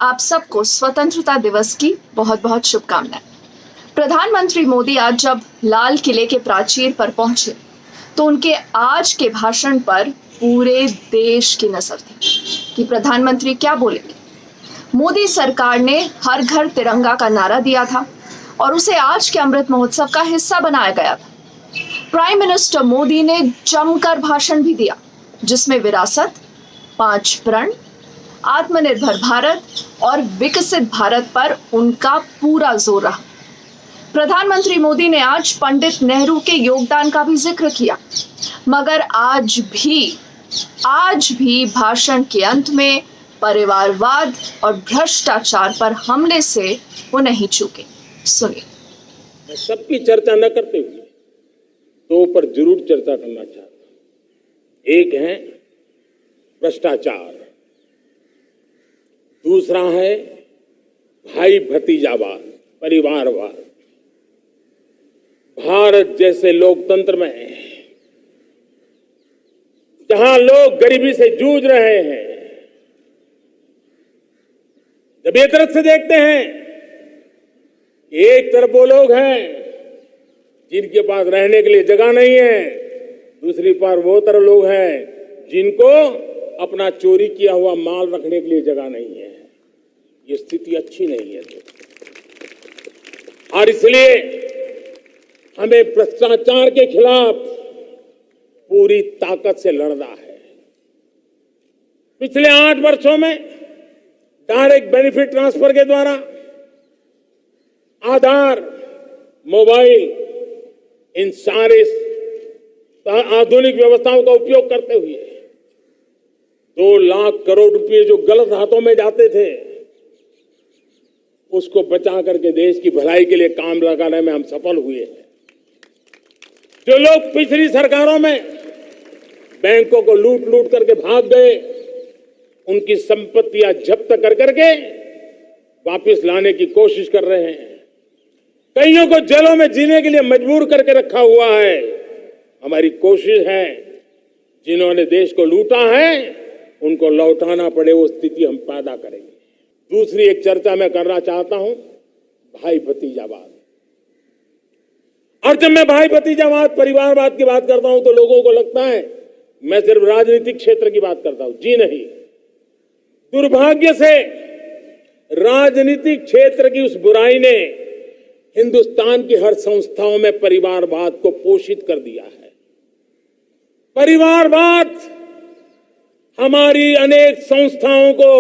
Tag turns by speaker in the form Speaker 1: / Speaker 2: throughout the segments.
Speaker 1: आप सबको स्वतंत्रता दिवस की बहुत बहुत शुभकामनाएं। प्रधानमंत्री मोदी आज जब लाल किले के प्राचीर पर पहुंचे तो उनके आज के भाषण पर पूरे देश की नजर थी कि प्रधानमंत्री क्या बोलेंगे। मोदी सरकार ने हर घर तिरंगा का नारा दिया था और उसे आज के अमृत महोत्सव का हिस्सा बनाया गया था। प्राइम मिनिस्टर मोदी ने जमकर भाषण भी दिया जिसमें विरासत, 5 प्रण, आत्मनिर्भर भारत और विकसित भारत पर उनका पूरा जोर रहा। प्रधानमंत्री मोदी ने आज पंडित नेहरू के योगदान का भी जिक्र किया, मगर आज भी भाषण के अंत में परिवारवाद और भ्रष्टाचार पर हमले से वो नहीं चूके। सुनिए।
Speaker 2: मैं सबकी चर्चा न करते हुए दो पर जरूर चर्चा करना चाहता हूं। एक है भ्रष्टाचार, दूसरा है भाई भतीजावाद, परिवारवाद। भारत जैसे लोकतंत्र में जहां लोग गरीबी से जूझ रहे हैं, जब एक तरफ से देखते हैं कि एक तरफ वो लोग हैं जिनके पास रहने के लिए जगह नहीं है, दूसरी तरफ वो तरफ लोग हैं जिनको अपना चोरी किया हुआ माल रखने के लिए जगह नहीं है। ये स्थिति अच्छी नहीं है और इसलिए हमें भ्रष्टाचार के खिलाफ पूरी ताकत से लड़ना है। पिछले 8 वर्षों में डायरेक्ट बेनिफिट ट्रांसफर के द्वारा आधार, मोबाइल, इन सारे आधुनिक व्यवस्थाओं का उपयोग करते हुए 2 लाख करोड़ रुपए जो गलत हाथों में जाते थे उसको बचा करके देश की भलाई के लिए काम लगाने में हम सफल हुए हैं। जो लोग पिछली सरकारों में बैंकों को लूट करके भाग गए, उनकी संपत्तियां जब्त कर करके वापस लाने की कोशिश कर रहे हैं। कईयों को जेलों में जीने के लिए मजबूर करके रखा हुआ है। हमारी कोशिश है जिन्होंने देश को लूटा है उनको लौटाना पड़े, वो स्थिति हम पैदा करेंगे। दूसरी एक चर्चा मैं करना चाहता हूं, भाई भतीजावाद। और जब मैं भाई भतीजावाद, परिवारवाद की बात करता हूं तो लोगों को लगता है मैं सिर्फ राजनीतिक क्षेत्र की बात करता हूं। जी नहीं, दुर्भाग्य से राजनीतिक क्षेत्र की उस बुराई ने हिंदुस्तान की हर संस्थाओं में परिवारवाद को पोषित कर दिया है। परिवारवाद हमारी अनेक संस्थाओं को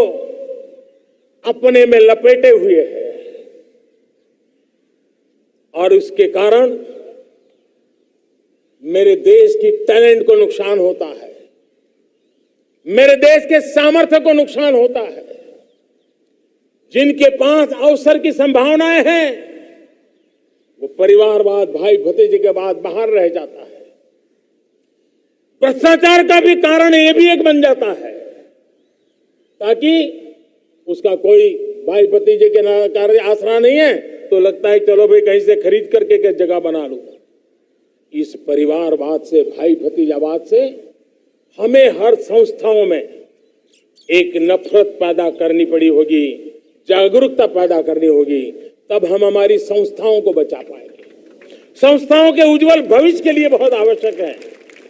Speaker 2: अपने में लपेटे हुए है और उसके कारण मेरे देश की टैलेंट को नुकसान होता है, मेरे देश के सामर्थ्य को नुकसान होता है। जिनके पास अवसर की संभावनाएं हैं वो परिवारवाद, भाई भतीजे के बाद बाहर रह जाता है। भ्रष्टाचार का भी कारण ये भी एक बन जाता है ताकि उसका कोई भाई भतीजे के कार्य आसरा नहीं है तो लगता है चलो भाई कहीं से खरीद करके जगह बना लूंगा। इस परिवारवाद से, भाई भतीजावाद से हमें हर संस्थाओं में एक नफरत पैदा करनी पड़ी होगी, जागरूकता पैदा करनी होगी, तब हम हमारी संस्थाओं को बचा पाएंगे। संस्थाओं के उज्जवल भविष्य के लिए बहुत आवश्यक है।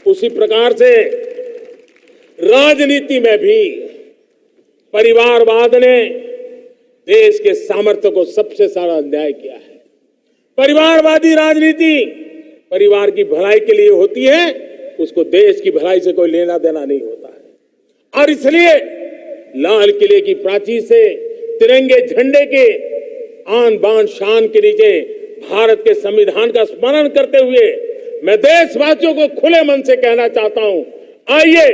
Speaker 2: उसी प्रकार से राजनीति में भी परिवारवाद ने देश के सामर्थ्य को सबसे सारा अन्याय किया है। परिवारवादी राजनीति परिवार की भलाई के लिए होती है, उसको देश की भलाई से कोई लेना देना नहीं होता है। और इसलिए लाल किले की प्राचीर से तिरंगे झंडे के आन बान शान के नीचे भारत के संविधान का स्मरण करते हुए मैं देशवासियों को खुले मन से कहना चाहता हूं, आइए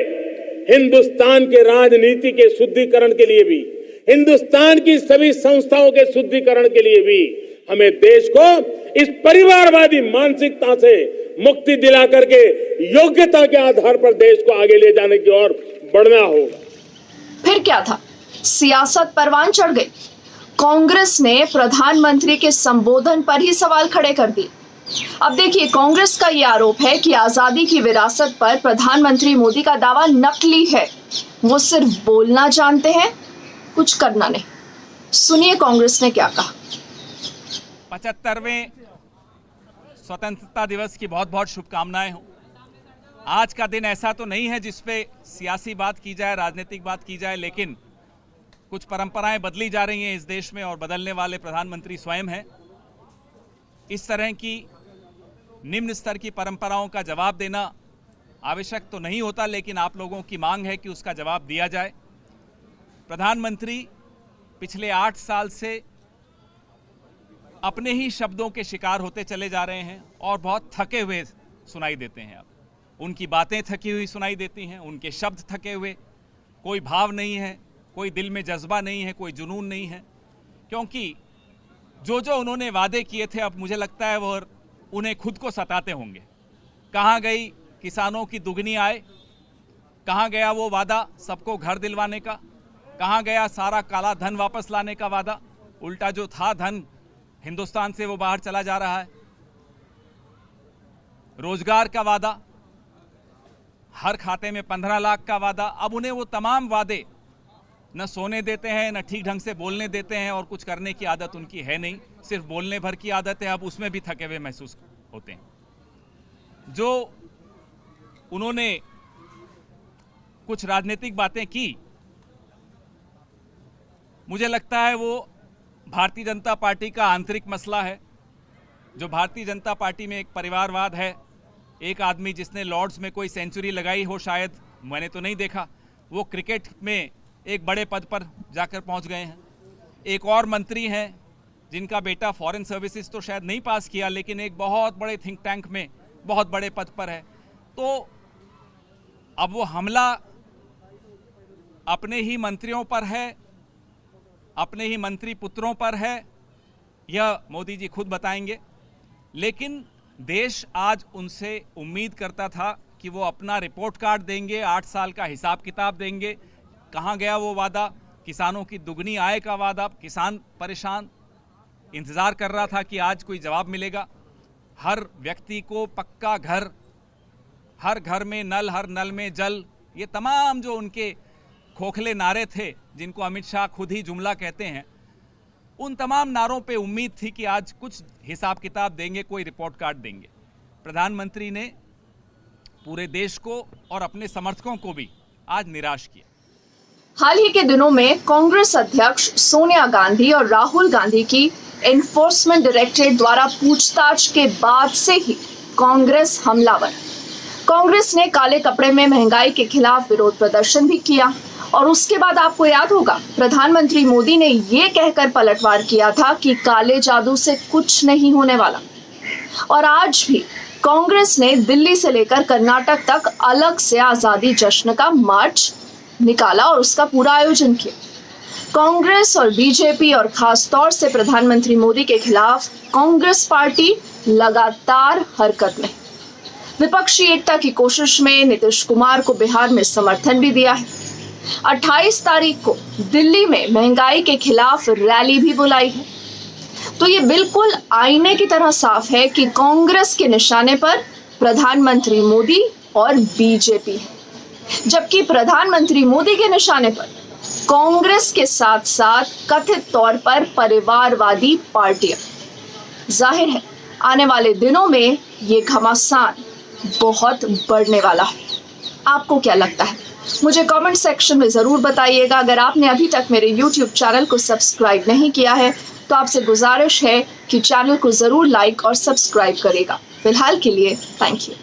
Speaker 2: हिंदुस्तान के राजनीति के शुद्धिकरण के लिए भी, हिंदुस्तान की सभी संस्थाओं के शुद्धिकरण के लिए भी हमें देश को इस परिवारवादी मानसिकता से मुक्ति दिला करके योग्यता के आधार पर देश को आगे ले जाने की ओर बढ़ना होगा।
Speaker 1: फिर क्या था, सियासत परवान चढ़ गई। कांग्रेस ने प्रधानमंत्री के संबोधन पर ही सवाल खड़े कर दिए। अब देखिए, कांग्रेस का यह आरोप है कि आजादी की विरासत पर प्रधानमंत्री मोदी का दावा नकली है। वो सिर्फ बोलना जानते हैं, कुछ करना नहीं। सुनिए कांग्रेस ने क्या कहा।
Speaker 3: 75वें स्वतंत्रता दिवस की बहुत बहुत शुभकामनाएं हो। आज का दिन ऐसा तो नहीं है जिस पे सियासी बात की जाए, राजनीतिक बात की जाए, लेकिन कुछ परंपराएं बदली जा रही हैं इस देश में और बदलने वाले प्रधानमंत्री स्वयं हैं। इस तरह की निम्न स्तर की परंपराओं का जवाब देना आवश्यक तो नहीं होता, लेकिन आप लोगों की मांग है कि उसका जवाब दिया जाए। प्रधानमंत्री पिछले 8 साल से अपने ही शब्दों के शिकार होते चले जा रहे हैं और बहुत थके हुए सुनाई देते हैं। अब उनकी बातें थकी हुई सुनाई देती हैं, उनके शब्द थके हुए, कोई भाव नहीं है, कोई दिल में जज्बा नहीं है, कोई जुनून नहीं है, क्योंकि जो जो उन्होंने वादे किए थे अब मुझे लगता है वो उन्हें खुद को सताते होंगे। कहाँ गई किसानों की दुगनी आय? कहाँ गया वो वादा सबको घर दिलवाने का? कहाँ गया सारा काला धन वापस लाने का वादा? उल्टा जो था धन हिंदुस्तान से वो बाहर चला जा रहा है। रोजगार का वादा, हर खाते में 15 लाख का वादा, अब उन्हें वो तमाम वादे न सोने देते हैं, न ठीक ढंग से बोलने देते हैं और कुछ करने की आदत उनकी है नहीं, सिर्फ बोलने भर की आदत है। अब उसमें भी थके हुए महसूस होते हैं। जो उन्होंने कुछ राजनीतिक बातें की, मुझे लगता है वो भारतीय जनता पार्टी का आंतरिक मसला है। जो भारतीय जनता पार्टी में एक परिवारवाद है, एक आदमी जिसने लॉर्ड्स में कोई सेंचुरी लगाई हो, शायद मैंने तो नहीं देखा, वो क्रिकेट में एक बड़े पद पर जाकर पहुंच गए हैं। एक और मंत्री हैं जिनका बेटा फॉरेन सर्विसेज तो शायद नहीं पास किया, लेकिन एक बहुत बड़े थिंक टैंक में बहुत बड़े पद पर है। तो अब वो हमला अपने ही मंत्रियों पर है, अपने ही मंत्री पुत्रों पर है, यह मोदी जी खुद बताएंगे। लेकिन देश आज उनसे उम्मीद करता था कि वो अपना रिपोर्ट कार्ड देंगे, 8 साल का हिसाब किताब देंगे। कहाँ गया वो वादा? किसानों की दुगनी आय का वादा। किसान परेशान, इंतज़ार कर रहा था कि आज कोई जवाब मिलेगा। हर व्यक्ति को पक्का घर, हर घर में नल, हर नल में जल, ये तमाम जो उनके खोखले नारे थे जिनको अमित शाह खुद ही जुमला कहते हैं, उन तमाम नारों पे उम्मीद थी कि आज कुछ हिसाब किताब देंगे, कोई रिपोर्ट कार्ड देंगे। प्रधानमंत्री ने पूरे देश को और अपने समर्थकों को भी आज निराश किया।
Speaker 1: हाल ही के दिनों में कांग्रेस अध्यक्ष सोनिया गांधी और राहुल गांधी की एनफोर्समेंट डायरेक्टरेट द्वारा पूछताछ के बाद से ही कांग्रेस हमलावर। कांग्रेस ने काले कपड़े में महंगाई के खिलाफ विरोध प्रदर्शन भी किया और उसके बाद आपको याद होगा प्रधानमंत्री मोदी ने ये कहकर पलटवार किया था कि काले जादू से कुछ नहीं होने वाला। और आज भी कांग्रेस ने दिल्ली से लेकर कर्नाटक तक अलग से आजादी जश्न का मार्च निकाला और उसका पूरा आयोजन किया। कांग्रेस और बीजेपी और खास तौर से प्रधानमंत्री मोदी के खिलाफ कांग्रेस पार्टी लगातार हरकत में। विपक्षी एकता की कोशिश में नीतीश कुमार को बिहार में समर्थन भी दिया है। 28 तारीख को दिल्ली में महंगाई के खिलाफ रैली भी बुलाई है। तो ये बिल्कुल आईने की तरह साफ है कि कांग्रेस के निशाने पर प्रधानमंत्री मोदी और बीजेपी है, जबकि प्रधानमंत्री मोदी के निशाने पर कांग्रेस के साथ साथ कथित तौर पर परिवारवादी पार्टियां। जाहिर है आने वाले दिनों में ये घमासान बहुत बढ़ने वाला है। आपको क्या लगता है? मुझे कमेंट सेक्शन में ज़रूर बताइएगा। अगर आपने अभी तक मेरे YouTube चैनल को सब्सक्राइब नहीं किया है तो आपसे गुजारिश है कि चैनल को ज़रूर लाइक और सब्सक्राइब करेगा। फिलहाल के लिए थैंक यू।